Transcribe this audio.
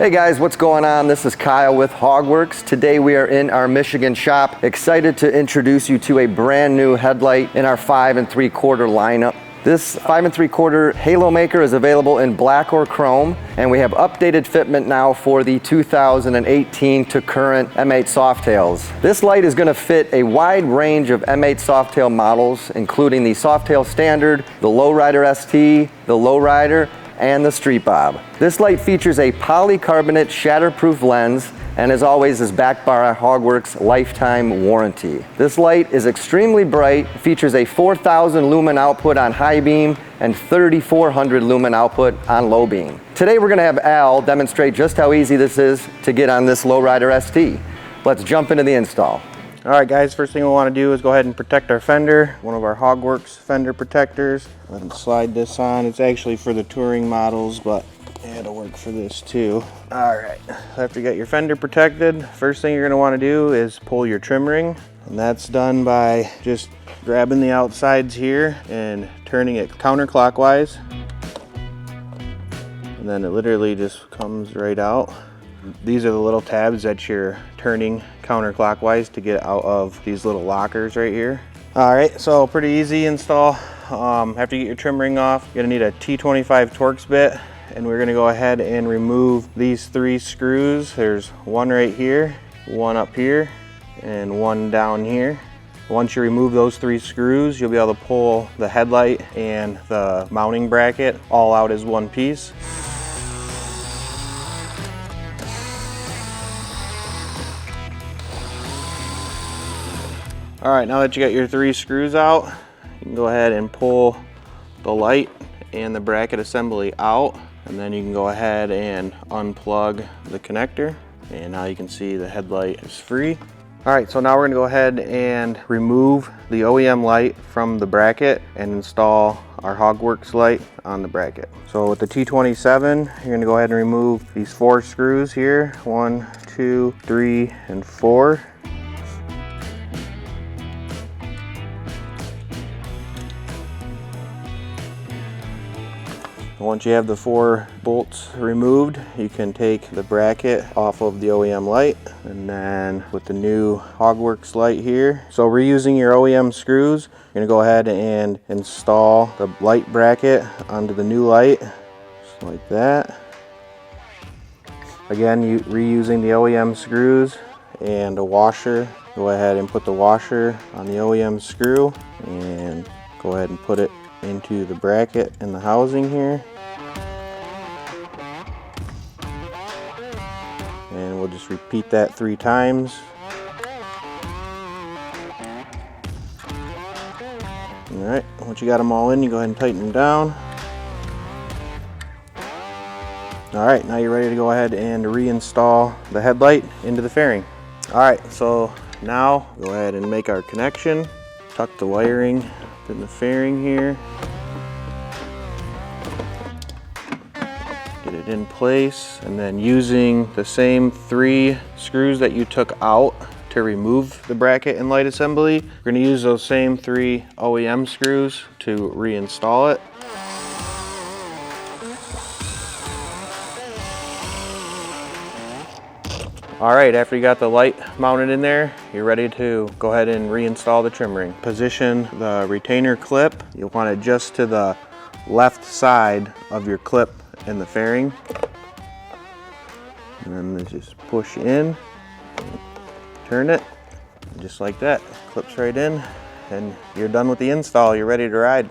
Hey guys, what's going on? This is Kyle with HOGWORKZ. Today we are in our Michigan shop. Excited to introduce you to a brand new headlight in our 5 3/4 lineup. This 5 3/4 Halomaker is available in black or chrome, and we have updated fitment now for the 2018 to current M8 Softails. This light is going to fit a wide range of M8 Softail models, including the Softail Standard, the Lowrider ST, the Lowrider, and the Street Bob. This light features a polycarbonate shatterproof lens and as always is backed by our HOGWORKZ lifetime warranty. This light is extremely bright, features a 4,000 lumen output on high beam and 3,400 lumen output on low beam. Today we're going to have Al demonstrate just how easy this is to get on this Lowrider ST. Let's jump into the install. Alright guys, first thing we want to do is go ahead and protect our fender, one of our HOGWORKZ fender protectors. Go ahead and slide this on. It's actually for the touring models, but it'll work for this too. Alright, after you got your fender protected, first thing you're going to want to do is pull your trim ring. And that's done by just grabbing the outsides here and turning it counterclockwise. And then it literally just comes right out. These are the little tabs that you're turning counterclockwise to get out of these little lockers right here. Alright, so pretty easy install. After you get your trim ring off, you're going to need a T25 Torx bit, and we're going to go ahead and remove these 3 screws. There's one right here, one up here, and one down here. Once you remove those 3 screws, you'll be able to pull the headlight and the mounting bracket all out as one piece. Alright, now that you got your 3 screws out, you can go ahead and pull the light and the bracket assembly out, and then you can go ahead and unplug the connector, and now you can see the headlight is free. Alright, so now we're going to go ahead and remove the OEM light from the bracket and install our HOGWORKZ light on the bracket. So with the T27, you're going to go ahead and remove these 4 screws here, 1, 2, 3, and 4. Once you have the 4 bolts removed, you can take the bracket off of the OEM light, and then with the new HOGWORKZ light here. So reusing your OEM screws, you're going to go ahead and install the light bracket onto the new light, just like that. Again, reusing the OEM screws and a washer. Go ahead and put the washer on the OEM screw and go ahead and put it into the bracket in the housing here. And we'll just repeat that 3 times. Alright, once you got them all in, you go ahead and tighten them down. Alright, now you're ready to go ahead and reinstall the headlight into the fairing. Alright, so now go ahead and make our connection. Tuck the wiring in the fairing here. Get it in place, and then using the same 3 screws that you took out to remove the bracket and light assembly, we're going to use those same 3 OEM screws to reinstall it. Alright, after you got the light mounted in there, you're ready to go ahead and reinstall the trim ring. Position the retainer clip. You'll want it just to the left side of your clip in the fairing. And then just push in, turn it, just like that. Clips right in, and you're done with the install. You're ready to ride.